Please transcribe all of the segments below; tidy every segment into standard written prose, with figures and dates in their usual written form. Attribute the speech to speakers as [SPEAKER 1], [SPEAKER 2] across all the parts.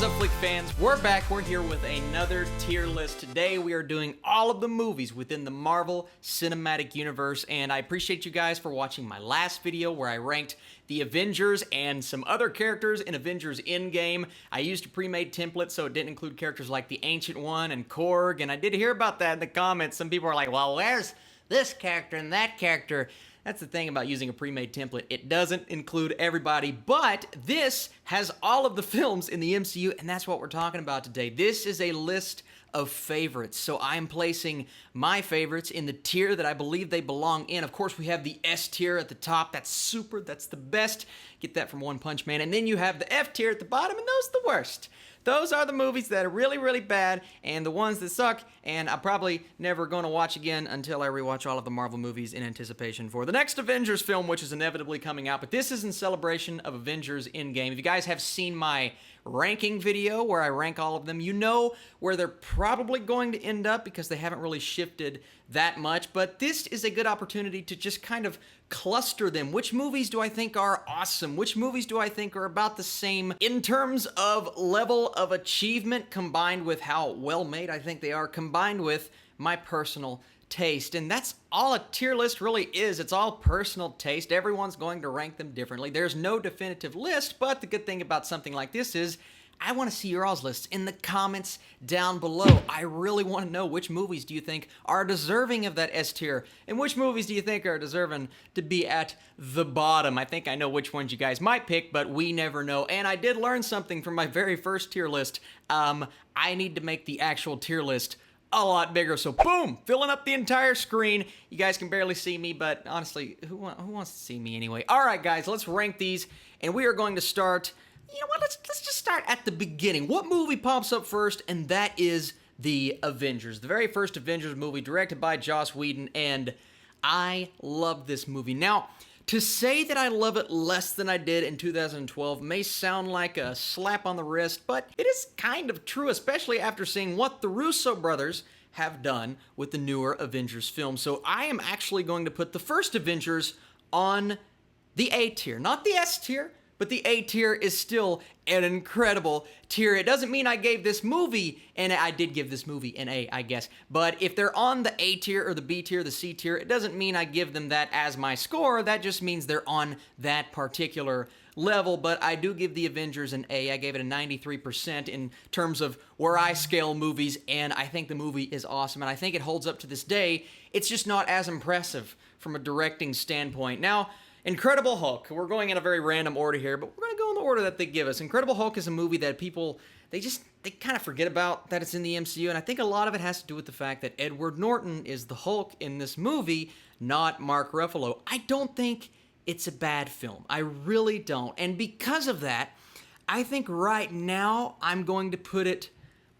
[SPEAKER 1] What is up, Flick fans? We're back. We're here with another tier list. Today we are doing all of the movies within the Marvel Cinematic Universe, and I appreciate you guys for watching my last video where I ranked the Avengers and some other characters in Avengers Endgame. I used a pre-made template, so it didn't include characters like the Ancient One and Korg, and I did hear about that in the comments. Some people are like, well, where's this character and that character? That's the thing about using a pre-made template. It doesn't include everybody, but this has all of the films in the MCU, and that's what we're talking about today. This is a list of favorites, so I'm placing my favorites in the tier that I believe they belong in. Of course, we have the S tier at the top. That's super. That's the best. Get that from One Punch Man. And then you have the F tier at the bottom, and those are the worst. Those are the movies that are really, really bad, and the ones that suck, and I'm probably never going to watch again until I rewatch all of the Marvel movies in anticipation for the next Avengers film, which is inevitably coming out. But this is in celebration of Avengers Endgame. If you guys have seen my ranking video where I rank all of them, you know where they're probably going to end up because they haven't really shifted that much. But this is a good opportunity to just kind of cluster them. Which movies do I think are awesome? Which movies do I think are about the same in terms of level of achievement, combined with how well made I think they are, combined with my personal taste? And that's all a tier list really is. It's all personal taste. Everyone's going to rank them differently. There's no definitive list, but the good thing about something like this is I want to see your all's lists in the comments down below. I really want to know which movies do you think are deserving of that S tier, and which movies do you think are deserving to be at the bottom. I think I know which ones you guys might pick, but we never know. And I did learn something from my very first tier list. I need to make the actual tier list a lot bigger, so boom, filling up the entire screen. You guys can barely see me, but honestly, who wants to see me anyway? All right, guys, let's rank these, and we are going to start. You know what, let's just start at the beginning. What movie pops up first? And that is the Avengers. The very first Avengers movie, directed by Joss Whedon, and I love this movie. Now, to say that I love it less than I did in 2012 may sound like a slap on the wrist, but it is kind of true, especially after seeing what the Russo brothers have done with the newer Avengers film. So I am actually going to put the first Avengers on the A tier, not the S tier, but the A tier is still an incredible tier. It doesn't mean I gave this movie, and I did give this movie an A, I guess. But if they're on the A tier or the B tier, the C tier, it doesn't mean I give them that as my score. That just means they're on that particular level. But I do give the Avengers an A. I gave it a 93% in terms of where I scale movies, and I think the movie is awesome, and I think it holds up to this day. It's just not as impressive from a directing standpoint. Now, Incredible Hulk. We're going in a very random order here, but we're going to go in the order that they give us. Incredible Hulk is a movie that people, they kind of forget about that it's in the MCU, and I think a lot of it has to do with the fact that Edward Norton is the Hulk in this movie, not Mark Ruffalo. I don't think it's a bad film. I really don't. And because of that, I think right now I'm going to put it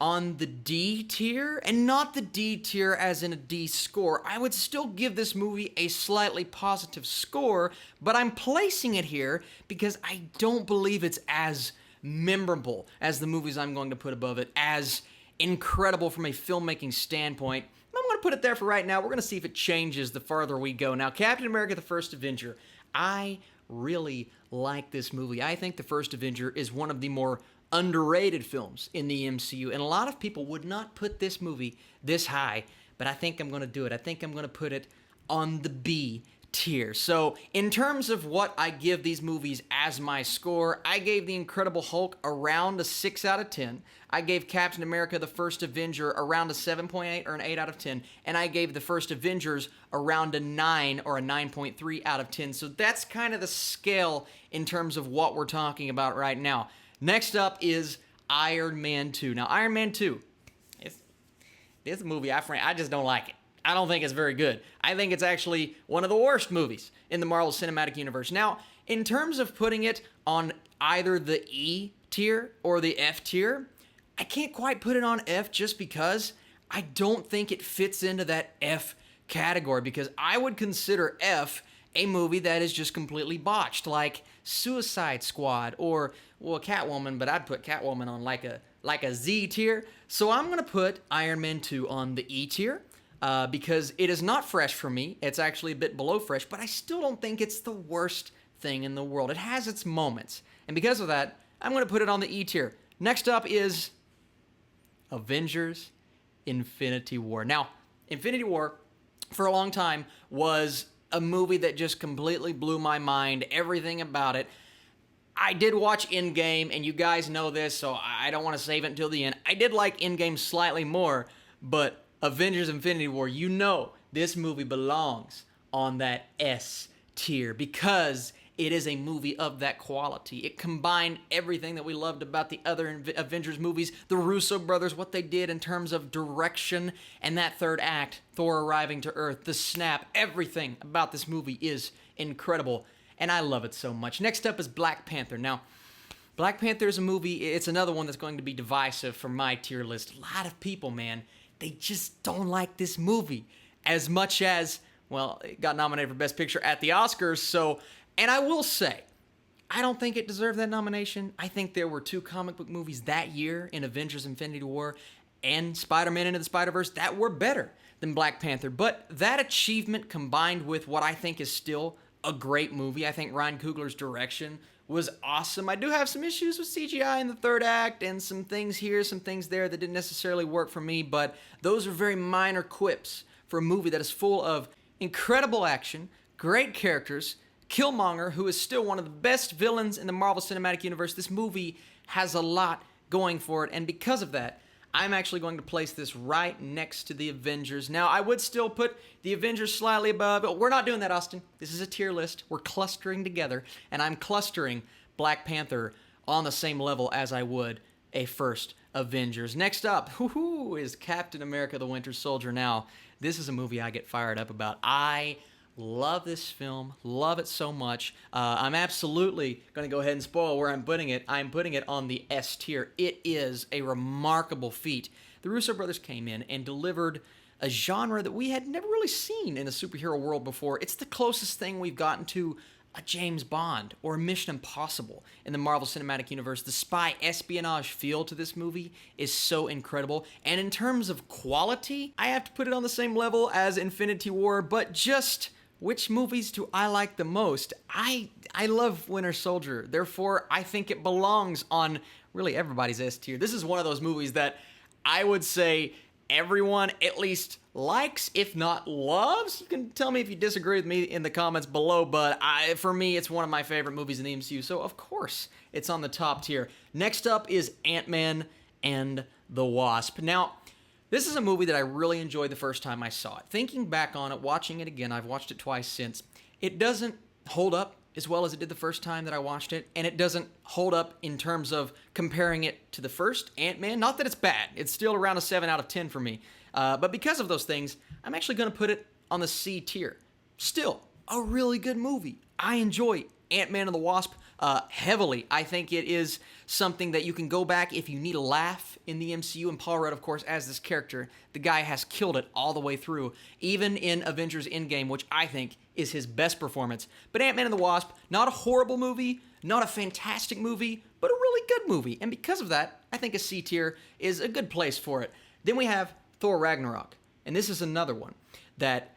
[SPEAKER 1] on the D tier, and not the D tier as in a D score. I would still give this movie a slightly positive score, but I'm placing it here because I don't believe it's as memorable as the movies I'm going to put above it, as incredible from a filmmaking standpoint. I'm going to put it there for right now. We're going to see if it changes the farther we go. Now, Captain America: The First Avenger. I really like this movie. I think The First Avenger is one of the more underrated films in the MCU, and a lot of people would not put this movie this high, but I think I'm going to do it. I think I'm going to put it on the B tier. So in terms of what I give these movies as my score, I gave The Incredible Hulk around a 6 out of 10. I gave Captain America: The First Avenger around a 7.8 or an 8 out of 10, and I gave The First Avengers around a 9 or a 9.3 out of 10. So that's kind of the scale in terms of what we're talking about right now. Next up is Iron Man 2. Now, Iron Man 2, this movie, I just don't like it. I don't think it's very good. I think it's actually one of the worst movies in the Marvel Cinematic Universe. Now, in terms of putting it on either the E tier or the F tier, I can't quite put it on F just because I don't think it fits into that F category, because I would consider F a movie that is just completely botched, like Suicide Squad or, well, Catwoman, but I'd put Catwoman on like a Z tier. So I'm going to put Iron Man 2 on the E tier because it is not fresh for me. It's actually a bit below fresh, but I still don't think it's the worst thing in the world. It has its moments, and because of that, I'm going to put it on the E tier. Next up is Avengers Infinity War. Now, Infinity War, for a long time, was a movie that just completely blew my mind, everything about it. I did watch Endgame, and you guys know this, so I don't want to save it until the end. I did like Endgame slightly more, but Avengers Infinity War, you know this movie belongs on that S tier because it is a movie of that quality. It combined everything that we loved about the other Avengers movies, the Russo brothers, what they did in terms of direction, and that third act, Thor arriving to Earth, the snap, everything about this movie is incredible, and I love it so much. Next up is Black Panther. Now, Black Panther is a movie, it's another one that's going to be divisive for my tier list. A lot of people, man, they just don't like this movie as much as, well, it got nominated for Best Picture at the Oscars, so... And I will say, I don't think it deserved that nomination. I think there were two comic book movies that year in Avengers Infinity War and Spider-Man Into the Spider-Verse that were better than Black Panther. But that achievement combined with what I think is still a great movie, I think Ryan Coogler's direction was awesome. I do have some issues with CGI in the third act and some things here, some things there that didn't necessarily work for me, but those are very minor quips for a movie that is full of incredible action, great characters, Killmonger, who is still one of the best villains in the Marvel Cinematic Universe. This movie has a lot going for it, and because of that, I'm actually going to place this right next to the Avengers. Now, I would still put the Avengers slightly above, but we're not doing that, Austin. This is a tier list. We're clustering together, and I'm clustering Black Panther on the same level as I would a first Avengers. Next up, is Captain America the Winter Soldier. Now, this is a movie I get fired up about. I love this film, love it so much. I'm absolutely going to go ahead and spoil where I'm putting it. I'm putting it on the S tier. It is a remarkable feat. The Russo brothers came in and delivered a genre that we had never really seen in a superhero world before. It's the closest thing we've gotten to a James Bond or a Mission Impossible in the Marvel Cinematic Universe. The spy espionage feel to this movie is so incredible. And in terms of quality, I have to put it on the same level as Infinity War, but just... which movies do I like the most? I love Winter Soldier. Therefore, I think it belongs on really everybody's S tier. This is one of those movies that I would say everyone at least likes, if not loves. You can tell me if you disagree with me in the comments below, but for me, it's one of my favorite movies in the MCU, so of course, it's on the top tier. Next up is Ant-Man and the Wasp. Now, this is a movie that I really enjoyed the first time I saw it. Thinking back on it, watching it again, I've watched it twice since, it doesn't hold up as well as it did the first time that I watched it, and it doesn't hold up in terms of comparing it to the first Ant-Man. Not that it's bad. It's still around a 7 out of 10 for me. But because of those things, I'm actually going to put it on the C tier. Still, a really good movie. I enjoy Ant-Man and the Wasp heavily. I think it is something that you can go back if you need a laugh in the MCU, and Paul Rudd, of course, as this character, the guy has killed it all the way through, even in Avengers Endgame, which I think is his best performance. But Ant-Man and the Wasp, not a horrible movie, not a fantastic movie, but a really good movie, and because of that, I think a C tier is a good place for it. Then we have Thor Ragnarok, and this is another one that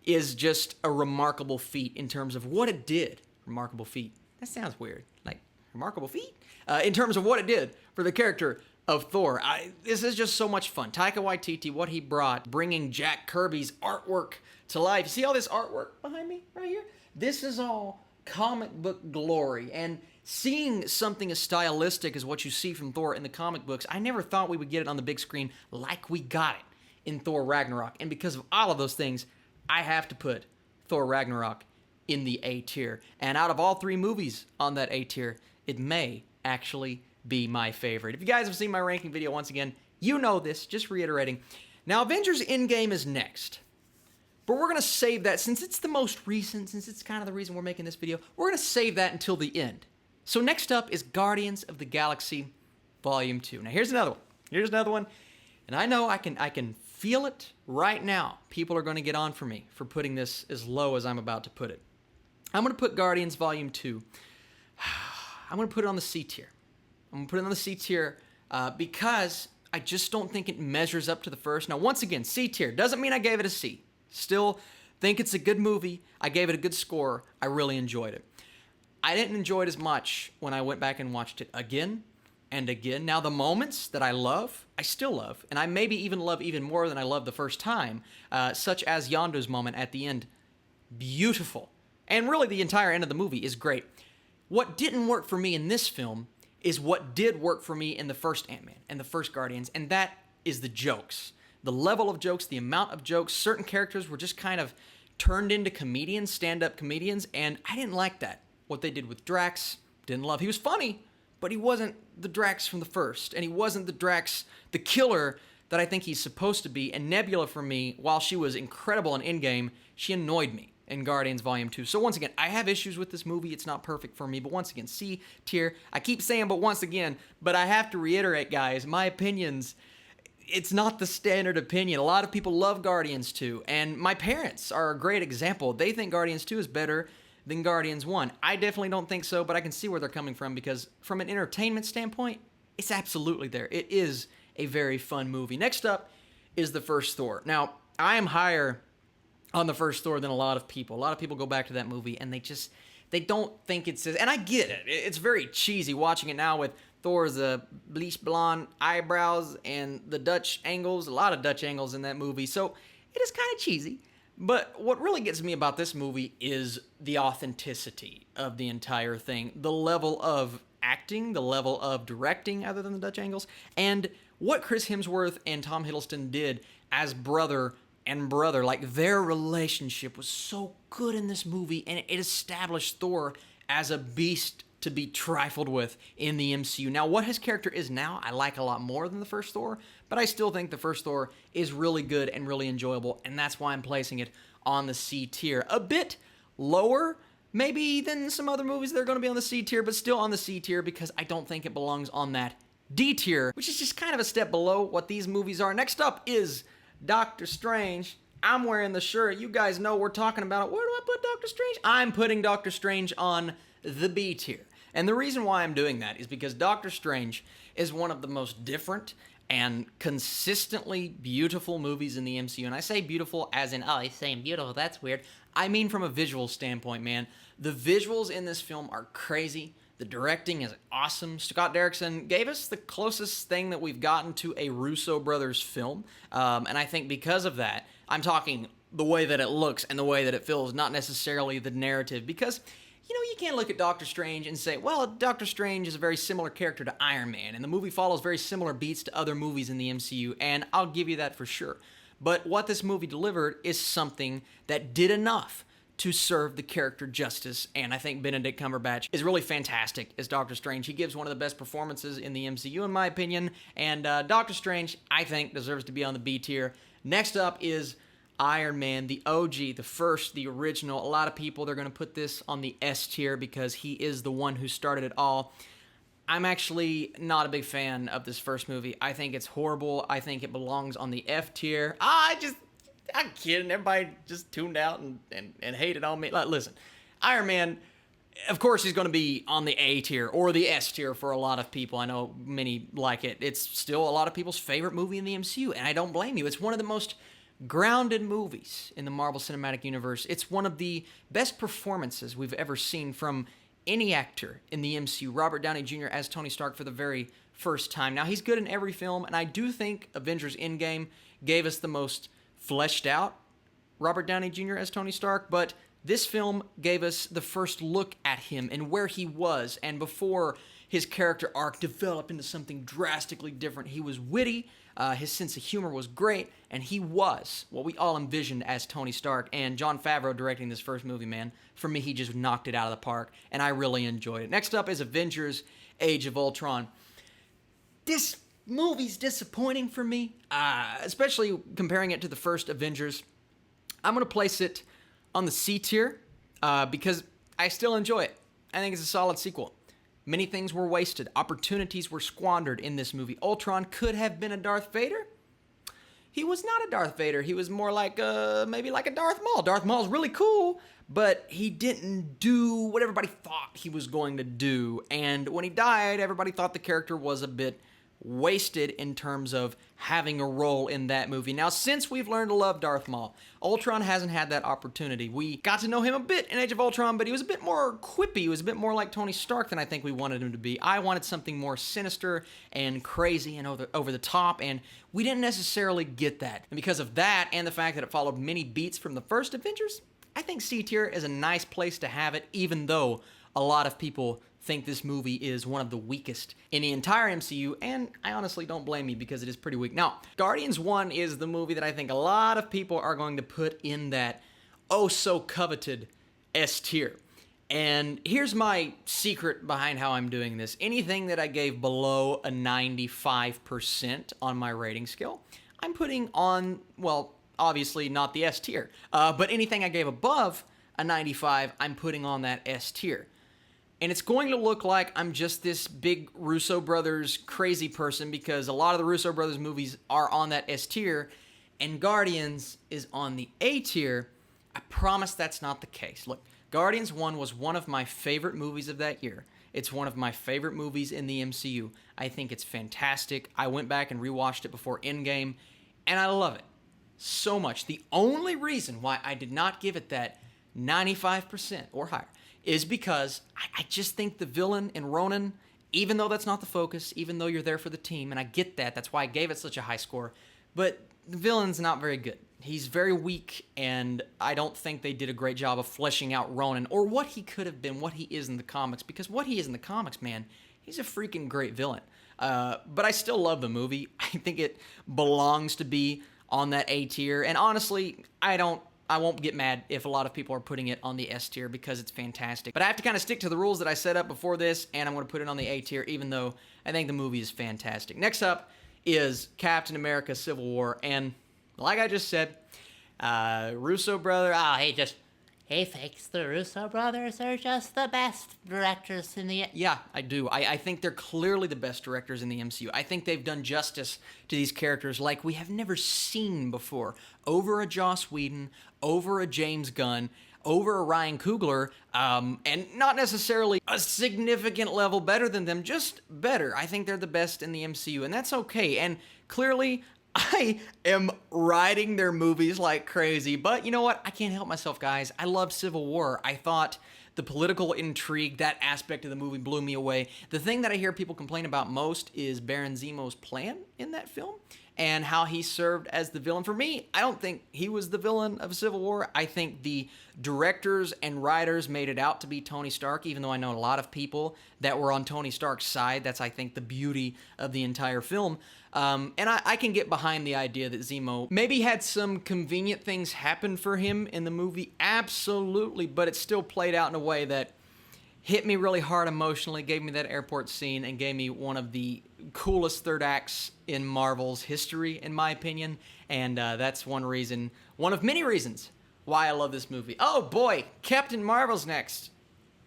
[SPEAKER 1] is just a remarkable feat in terms of what it did. Remarkable feat. That sounds weird. Like, remarkable feat? In terms of what it did for the character of Thor. This is just so much fun. Taika Waititi, what he brought, bringing Jack Kirby's artwork to life. You see all this artwork behind me right here? This is all comic book glory. And seeing something as stylistic as what you see from Thor in the comic books, I never thought we would get it on the big screen like we got it in Thor Ragnarok. And because of all of those things, I have to put Thor Ragnarok in the A tier. And out of all three movies on that A tier, it may actually be my favorite. If you guys have seen my ranking video, once again, you know this, just reiterating. Now, Avengers Endgame is next. But we're going to save that, since it's the most recent, since it's kind of the reason we're making this video, we're going to save that until the end. So next up is Guardians of the Galaxy Volume 2. Now, here's another one. Here's another one. And I know I can feel it right now. People are going to get on for me for putting this as low as I'm about to put it. I'm going to put Guardians Volume 2. I'm going to put it on the C tier. I'm going to put it on the C tier because I just don't think it measures up to the first. Now, once again, C tier. Doesn't mean I gave it a C. Still think it's a good movie. I gave it a good score. I really enjoyed it. I didn't enjoy it as much when I went back and watched it again, and again. Now, the moments that I love, I still love, and I maybe even love even more than I loved the first time, such as Yondu's moment at the end. Beautiful. And really, the entire end of the movie is great. What didn't work for me in this film is what did work for me in the first Ant-Man and the first Guardians, and that is the jokes. The level of jokes, the amount of jokes. Certain characters were just kind of turned into comedians, stand-up comedians, and I didn't like that. What they did with Drax, didn't love. He was funny, but he wasn't the Drax from the first, and he wasn't the Drax, the killer that I think he's supposed to be. And Nebula, for me, while she was incredible in Endgame, she annoyed me in Guardians Volume 2. So once again, I have issues with this movie. It's not perfect for me, but once again, C tier. I keep saying but once again, but I have to reiterate, guys, my opinions, it's not the standard opinion. A lot of people love Guardians 2, and my parents are a great example. They think Guardians 2 is better than Guardians 1. I definitely don't think so, but I can see where they're coming from, because from an entertainment standpoint, it's absolutely there. It is a very fun movie. Next up is the first Thor. Now, I am higher on the first Thor than a lot of people. A lot of people go back to that movie and they don't think it's, and I get it. It's very cheesy watching it now with Thor's bleached blonde eyebrows and the Dutch angles, a lot of Dutch angles in that movie. So it is kind of cheesy. But what really gets me about this movie is the authenticity of the entire thing. The level of acting, the level of directing, other than the Dutch angles, and what Chris Hemsworth and Tom Hiddleston did as brother and brother. Like, their relationship was so good in this movie, and it established Thor as a beast to be trifled with in the MCU. Now, what his character is now, I like a lot more than the first Thor, but I still think the first Thor is really good and really enjoyable, and that's why I'm placing it on the C tier. A bit lower, maybe, than some other movies that are going to be on the C tier, but still on the C tier, because I don't think it belongs on that D tier, which is just kind of a step below what these movies are. Next up is Doctor Strange. I'm wearing the shirt. You guys know we're talking about it. Where do I put Doctor Strange? I'm putting Doctor Strange on the B tier. And the reason why I'm doing that is because Doctor Strange is one of the most different and consistently beautiful movies in the MCU. And I say beautiful as in, oh, he's saying beautiful, that's weird. I mean from a visual standpoint, man. The visuals in this film are crazy. The directing is awesome. Scott Derrickson gave us the closest thing that we've gotten to a Russo brothers film. And I think because of that, I'm talking the way that it looks and the way that it feels, not necessarily the narrative. Because, you know, you can't look at Doctor Strange and say, well, Doctor Strange is a very similar character to Iron Man, and the movie follows very similar beats to other movies in the MCU, and I'll give you that for sure. But what this movie delivered is something that did enough to serve the character justice, and I think Benedict Cumberbatch is really fantastic as Doctor Strange. He gives one of the best performances in the MCU, in my opinion, and Doctor Strange, I think, deserves to be on the B tier. Next up is Iron Man, the OG, the first, the original. A lot of people, they're going to put this on the S tier because he is the one who started it all. I'm actually not a big fan of this first movie. I think it's horrible. I think it belongs on the F tier. I'm kidding. Everybody just tuned out and hated on me. Like, listen, Iron Man, of course, he's going to be on the A tier or the S tier for a lot of people. I know many like it. It's still a lot of people's favorite movie in the MCU, and I don't blame you. It's one of the most grounded movies in the Marvel Cinematic Universe. It's one of the best performances we've ever seen from any actor in the MCU. Robert Downey Jr. as Tony Stark for the very first time. Now, he's good in every film, and I do think Avengers Endgame gave us the most fleshed out Robert Downey Jr. as Tony Stark, but this film gave us the first look at him and where he was, and before his character arc developed into something drastically different. He was witty, his sense of humor was great, and he was what we all envisioned as Tony Stark. And Jon Favreau directing this first movie, man, for me, he just knocked it out of the park, and I really enjoyed it. Next up is Avengers Age of Ultron. This movie's disappointing for me, especially comparing it to the first Avengers. I'm going to place it on the C tier because I still enjoy it. I think it's a solid sequel. Many things were wasted. Opportunities were squandered in this movie. Ultron could have been a Darth Vader. He was not a Darth Vader. He was more like maybe like a Darth Maul. Darth Maul's really cool, but he didn't do what everybody thought he was going to do. And when he died, everybody thought the character was a bit wasted in terms of having a role in that movie. Now, since we've learned to love Darth Maul, Ultron hasn't had that opportunity. We got to know him a bit in Age of Ultron, but he was a bit more quippy. He was a bit more like Tony Stark than I think we wanted him to be. I wanted something more sinister and crazy and over the top, and we didn't necessarily get that. And because of that, and the fact that it followed many beats from the first Avengers, I think C tier is a nice place to have it, even though a lot of people think this movie is one of the weakest in the entire MCU, and I honestly don't blame you because it is pretty weak. Now, Guardians 1 is the movie that I think a lot of people are going to put in that oh-so-coveted S tier. And here's my secret behind how I'm doing this. Anything that I gave below a 95% on my rating scale, I'm putting on, well, obviously not the S tier, but anything I gave above a 95, I'm putting on that S tier. And it's going to look like I'm just this big Russo brothers crazy person because a lot of the Russo brothers movies are on that S tier and Guardians is on the A tier. I promise that's not the case. Look, Guardians 1 was one of my favorite movies of that year. It's one of my favorite movies in the MCU. I think it's fantastic. I went back and rewatched it before Endgame, and I love it so much. The only reason why I did not give it that 95% or higher is because I just think the villain in Ronan, even though that's not the focus, even though you're there for the team, and I get that, that's why I gave it such a high score, but the villain's not very good. He's very weak, and I don't think they did a great job of fleshing out Ronan, or what he could have been, what he is in the comics, because what he is in the comics, man, he's a freaking great villain. But I still love the movie. I think it belongs to be on that A tier, and honestly, I won't get mad if a lot of people are putting it on the S tier because it's fantastic. But I have to kind of stick to the rules that I set up before this, and I'm going to put it on the A tier, even though I think the movie is fantastic. Next up is Captain America Civil War, and like I just said, Russo brother,
[SPEAKER 2] He thinks the Russo brothers are just the best directors in the...
[SPEAKER 1] Yeah, I do. I think they're clearly the best directors in the MCU. I think they've done justice to these characters like we have never seen before. Over a Joss Whedon, over a James Gunn, over a Ryan Coogler, and not necessarily a significant level better than them, just better. I think they're the best in the MCU, and that's okay. And clearly, I am riding their movies like crazy, but you know what? I can't help myself, guys. I love Civil War. I thought the political intrigue, that aspect of the movie blew me away. The thing that I hear people complain about most is Baron Zemo's plan in that film and how he served as the villain. For me, I don't think he was the villain of Civil War. I think the directors and writers made it out to be Tony Stark, even though I know a lot of people that were on Tony Stark's side. That's, I think, the beauty of the entire film. And I can get behind the idea that Zemo maybe had some convenient things happen for him in the movie. Absolutely. But it still played out in a way that hit me really hard emotionally, gave me that airport scene, and gave me one of the coolest third acts in Marvel's history, in my opinion. And that's one reason, one of many reasons, why I love this movie. Oh boy, Captain Marvel's next.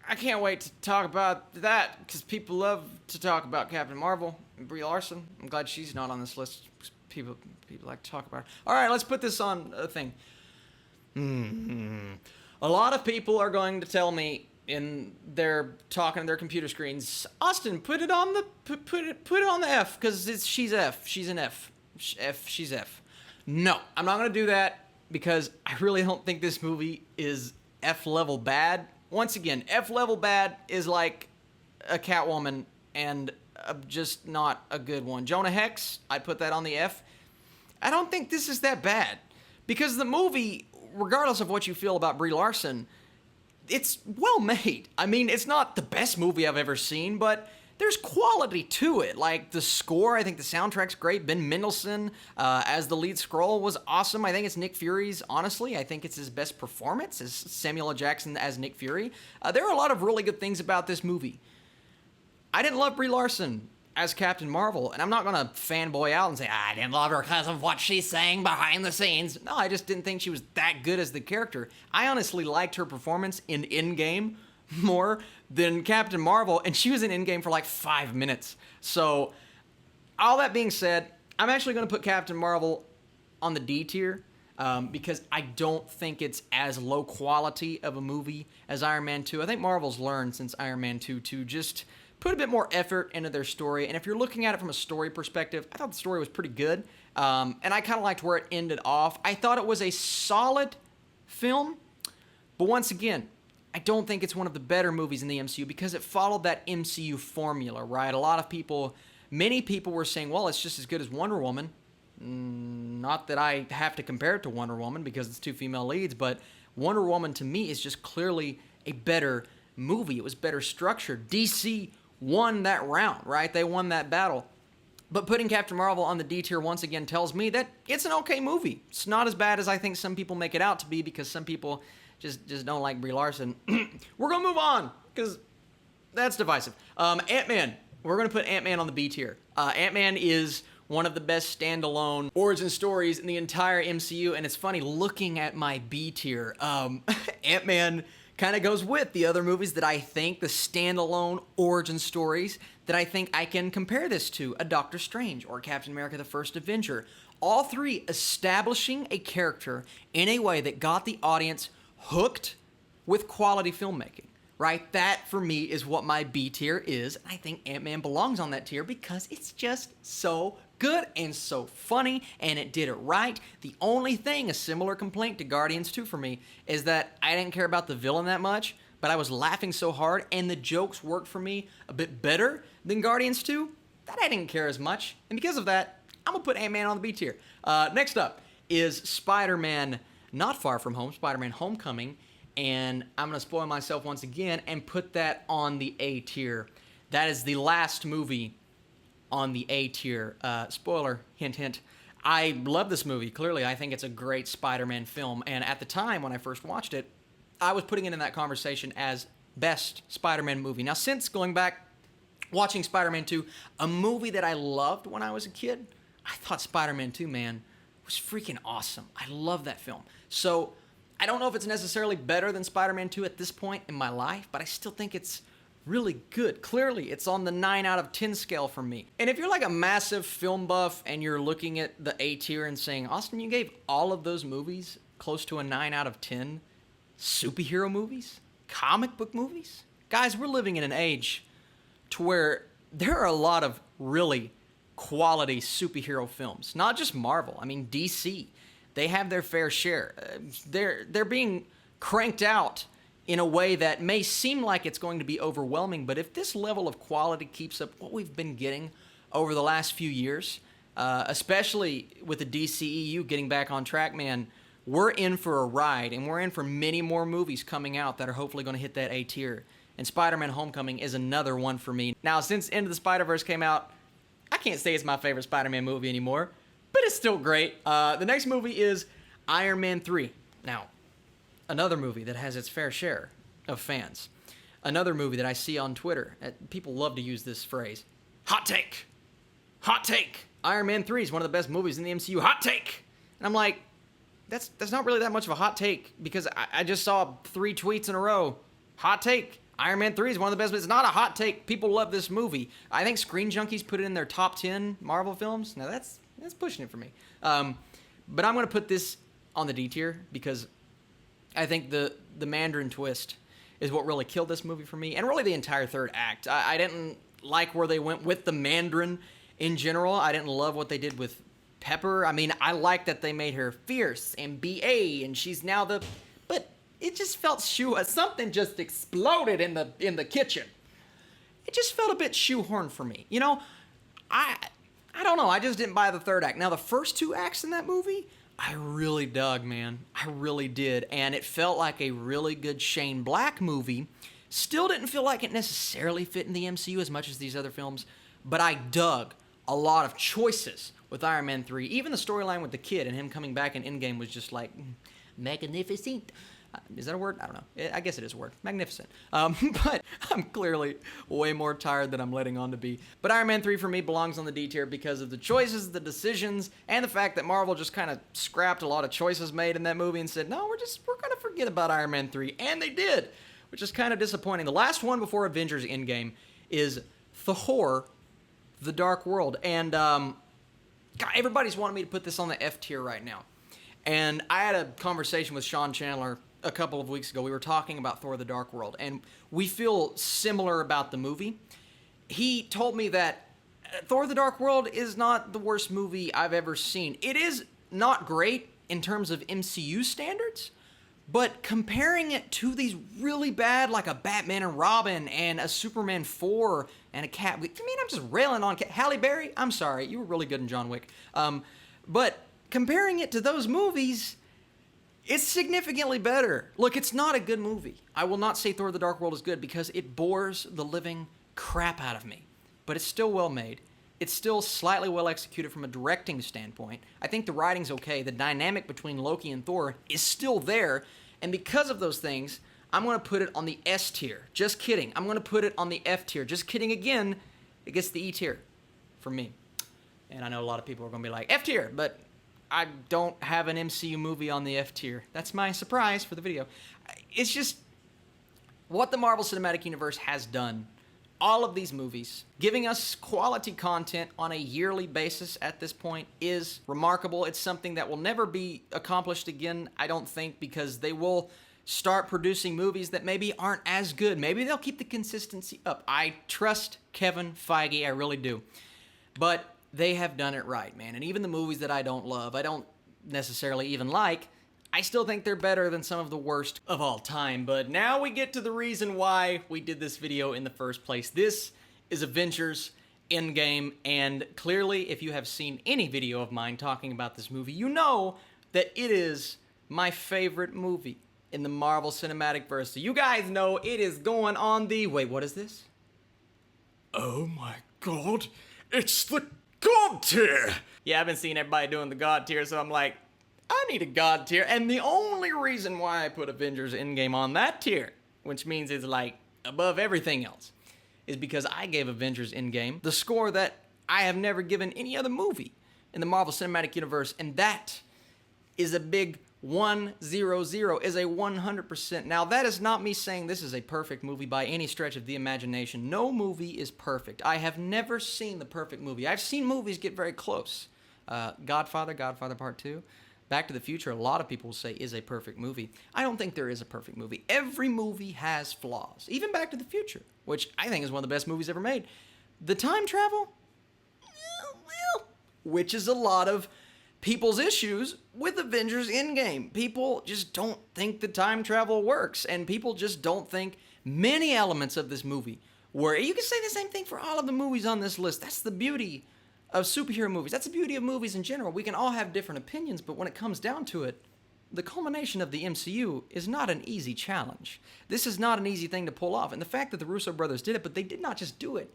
[SPEAKER 1] I can't wait to talk about that, because people love to talk about Captain Marvel and Brie Larson. I'm glad she's not on this list. People like to talk about her. All right, let's put this on a thing. A lot of people are going to tell me in their talking to their computer screens, Austin, put it on the put it on the F, because she's F. She's an F. She's F. No, I'm not going to do that because I really don't think this movie is F level bad. Once again, F level bad is like a Catwoman and just not a good one. Jonah Hex, I'd put that on the F. I don't think this is that bad because the movie, regardless of what you feel about Brie Larson, it's well made. I mean, it's not the best movie I've ever seen, but there's quality to it. Like the score, I think the soundtrack's great. Ben Mendelsohn as the lead Skrull was awesome. I think it's Nick Fury's, honestly. I think it's his best performance as Samuel L. Jackson as Nick Fury. There are a lot of really good things about this movie. I didn't love Brie Larson as Captain Marvel, and I'm not going to fanboy out and say, I didn't love her because of what she's saying behind the scenes. No, I just didn't think she was that good as the character. I honestly liked her performance in Endgame more than Captain Marvel, and she was in Endgame for like 5 minutes. So, all that being said, I'm actually going to put Captain Marvel on the D tier because I don't think it's as low quality of a movie as Iron Man 2. I think Marvel's learned since Iron Man 2 to just put a bit more effort into their story. And if you're looking at it from a story perspective, I thought the story was pretty good. And I kind of liked where it ended off. I thought it was a solid film. But once again, I don't think it's one of the better movies in the MCU because it followed that MCU formula, right? A lot of people, many people were saying, well, it's just as good as Wonder Woman. Not that I have to compare it to Wonder Woman because it's two female leads, but Wonder Woman to me is just clearly a better movie. It was better structured. DC won that round, right? They won that battle. But putting Captain Marvel on the D tier once again tells me that it's an okay movie. It's not as bad as I think some people make it out to be because some people just don't like Brie Larson. We're going to move on because that's divisive. Ant-Man. We're going to put Ant-Man on the B tier. Ant-Man is one of the best standalone origin stories in the entire MCU, and it's funny looking at my B tier. Ant-Man kind of goes with the other movies that I think, the standalone origin stories, that I think I can compare this to, a Doctor Strange or Captain America the First Avenger. All three establishing a character in a way that got the audience hooked with quality filmmaking, right? That, for me, is what my B tier is. I think Ant-Man belongs on that tier because it's just so good and so funny, and it did it right. The only thing, a similar complaint to Guardians 2 for me, is that I didn't care about the villain that much, but I was laughing so hard, and the jokes worked for me a bit better than Guardians 2, that I didn't care as much. And because of that, I'm going to put Ant-Man on the B tier. Next up is Spider-Man Not Far From Home, Spider-Man Homecoming, and I'm going to spoil myself once again and put that on the A tier. That is the last movie on the A tier. Spoiler, hint, hint. I love this movie, clearly. I think it's a great Spider-Man film, and at the time when I first watched it, I was putting it in that conversation as best Spider-Man movie. Now, since going back, watching Spider-Man 2, a movie that I loved when I was a kid, I thought Spider-Man 2, man, was freaking awesome. I love that film. So, I don't know if it's necessarily better than Spider-Man 2 at this point in my life, but I still think it's really good. Clearly, it's on the 9 out of 10 scale for me. And if you're like a massive film buff and you're looking at the A tier and saying, Austin, you gave all of those movies close to a 9 out of 10 superhero movies? Comic book movies? Guys, we're living in an age to where there are a lot of really quality superhero films. Not just Marvel. I mean, DC. They have their fair share. They're being cranked out in a way that may seem like it's going to be overwhelming, but if this level of quality keeps up what we've been getting over the last few years, especially with the DCEU getting back on track, man, we're in for a ride, and we're in for many more movies coming out that are hopefully going to hit that A tier. And Spider-Man Homecoming is another one for me. Now, since Into the Spider-Verse came out, I can't say it's my favorite Spider-Man movie anymore, but it's still great. The next movie is Iron Man 3. Now, another movie that has its fair share of fans. Another movie that I see on Twitter. People love to use this phrase. Hot take. Hot take. Iron Man 3 is one of the best movies in the MCU. Hot take. And I'm like, that's not really that much of a hot take because I just saw 3 tweets in a row. Hot take. Iron Man 3 is one of the best. It's not a hot take. People love this movie. I think Screen Junkies put it in their top 10 Marvel films. Now that's pushing it for me. But I'm going to put this on the D tier because I think the Mandarin twist is what really killed this movie for me, and really the entire third act. I didn't like where they went with the Mandarin in general. I didn't love what they did with Pepper. I mean, I like that they made her fierce and BA, and she's now the... But it just felt something just exploded in the kitchen. It just felt a bit shoehorned for me. You know, I don't know. I just didn't buy the third act. Now, the first 2 acts in that movie, I really dug, man. I really did. And it felt like a really good Shane Black movie. Still didn't feel like it necessarily fit in the MCU as much as these other films, but I dug a lot of choices with Iron Man 3. Even the storyline with the kid and him coming back in Endgame was just like, magnificent. Is that a word? I don't know. I guess it is a word. Magnificent. But I'm clearly way more tired than I'm letting on to be. But Iron Man 3 for me belongs on the D tier because of the choices, the decisions, and the fact that Marvel just kind of scrapped a lot of choices made in that movie and said, no, we're going to forget about Iron Man 3. And they did, which is kind of disappointing. The last one before Avengers Endgame is Thor, The Dark World. And God, everybody's wanting me to put this on the F tier right now. And I had a conversation with Sean Chandler a couple of weeks ago. We were talking about Thor: The Dark World, and we feel similar about the movie. he told me that Thor the Dark World is not the worst movie I've ever seen. It is not great in terms of MCU standards, but comparing it to these really bad, like a Batman and Robin and a Superman 4 and a Cat... I mean, I'm just railing on Halle Berry. I'm sorry, you were really good in John Wick. But comparing it to those movies, it's significantly better. Look, it's not a good movie. I will not say Thor the Dark World is good because it bores the living crap out of me. But it's still well made. It's still slightly well executed from a directing standpoint. I think the writing's okay. The dynamic between Loki and Thor is still there. And because of those things, I'm going to put it on the S tier. Just kidding. I'm going to put it on the F tier. Just kidding again. It gets the E tier for me. And I know a lot of people are going to be like, F tier, but I don't have an MCU movie on the F tier. That's my surprise for the video. It's just what the Marvel Cinematic Universe has done. All of these movies, giving us quality content on a yearly basis at this point is remarkable. It's something that will never be accomplished again, I don't think, because they will start producing movies that maybe aren't as good. Maybe they'll keep the consistency up. I trust Kevin Feige, I really do. But they have done it right, man. And even the movies that I don't love, I don't necessarily even like, I still think they're better than some of the worst of all time. But now we get to the reason why we did this video in the first place. This is Avengers Endgame, and clearly if you have seen any video of mine talking about this movie, you know that it is my favorite movie in the Marvel Cinematic Verse. So you guys know it is going on the... Wait, what is this?
[SPEAKER 3] Oh my god, it's the God tier!
[SPEAKER 1] Yeah, I've been seeing everybody doing the God tier, so I'm like, I need a God tier, and the only reason why I put Avengers Endgame on that tier, which means it's like above everything else, is because I gave Avengers Endgame the score that I have never given any other movie in the Marvel Cinematic Universe, and that is a big 100, is a 100%. Now, that is not me saying this is a perfect movie by any stretch of the imagination. No movie is perfect. I have never seen the perfect movie. I've seen movies get very close. Godfather Part 2. Back to the Future, a lot of people will say is a perfect movie. I don't think there is a perfect movie. Every movie has flaws. Even Back to the Future, which I think is one of the best movies ever made. The time travel, well, which is a lot of people's issues with Avengers Endgame. People just don't think the time travel works, and people just don't think many elements of this movie work. You can say the same thing for all of the movies on this list. That's the beauty of superhero movies. That's the beauty of movies in general. We can all have different opinions, but when it comes down to it, the culmination of the MCU is not an easy challenge. This is not an easy thing to pull off. And the fact that the Russo brothers did it, but they did not just do it.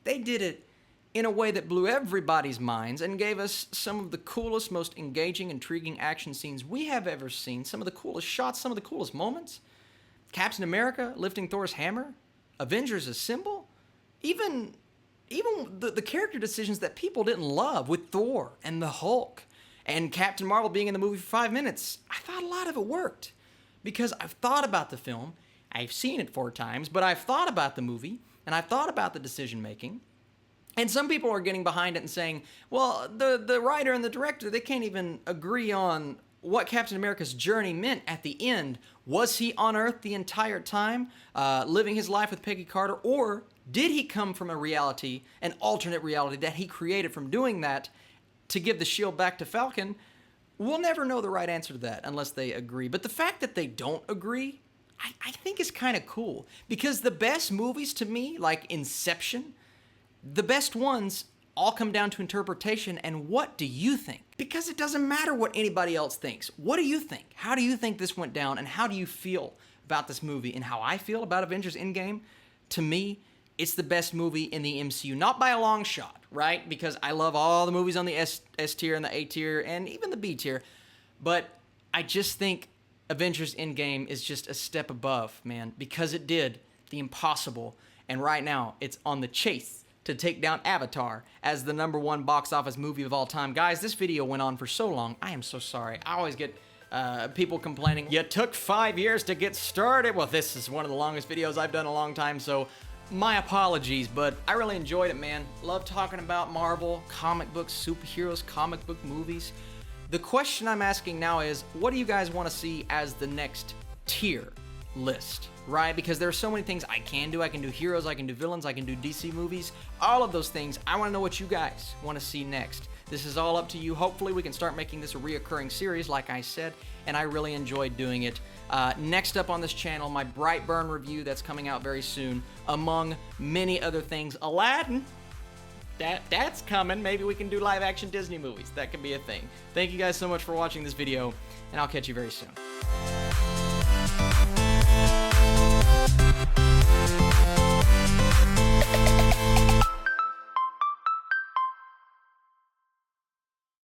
[SPEAKER 1] They did it in a way that blew everybody's minds and gave us some of the coolest, most engaging, intriguing action scenes we have ever seen. Some of the coolest shots, some of the coolest moments. Captain America lifting Thor's hammer. Avengers Assemble. Even the character decisions that people didn't love with Thor and the Hulk and Captain Marvel being in the movie for 5 minutes, I thought a lot of it worked because I've thought about the film, I've seen it 4 times, but I've thought about the movie and I've thought about the decision making. And some people are getting behind it and saying, well, the writer and the director, they can't even agree on what Captain America's journey meant at the end. Was he on Earth the entire time, living his life with Peggy Carter, or did he come from a reality, an alternate reality that he created from doing that to give the shield back to Falcon? We'll never know the right answer to that unless they agree. But the fact that they don't agree, I think is kind of cool. Because the best movies to me, like Inception, the best ones all come down to interpretation and what do you think? Because it doesn't matter what anybody else thinks. What do you think? How do you think this went down, and how do you feel about this movie? And how I feel about Avengers Endgame, to me, it's the best movie in the MCU. Not by a long shot, right? Because I love all the movies on the S tier and the A tier and even the B tier. But I just think Avengers Endgame is just a step above, man. Because it did the impossible. And right now, it's on the chase to take down Avatar as the #1 box office movie of all time. Guys, this video went on for so long. I am so sorry. I always get people complaining, you took 5 years to get started. Well, this is one of the longest videos I've done in a long time, so my apologies, but I really enjoyed it, man. Love talking about Marvel, comic books, superheroes, comic book movies. The question I'm asking now is, what do you guys want to see as the next tier? list, right? Because there are so many things I can do. I can do heroes, I can do villains, I can do DC movies, all of those things. I want to know what you guys want to see next. This is all up to you. Hopefully we can start making this a reoccurring series, like I said, and I really enjoyed doing it. Next up on this channel, my Brightburn review that's coming out very soon, among many other things. Aladdin, that's coming. Maybe we can do live action Disney movies. That could be a thing. Thank you guys so much for watching this video, and I'll catch you very soon.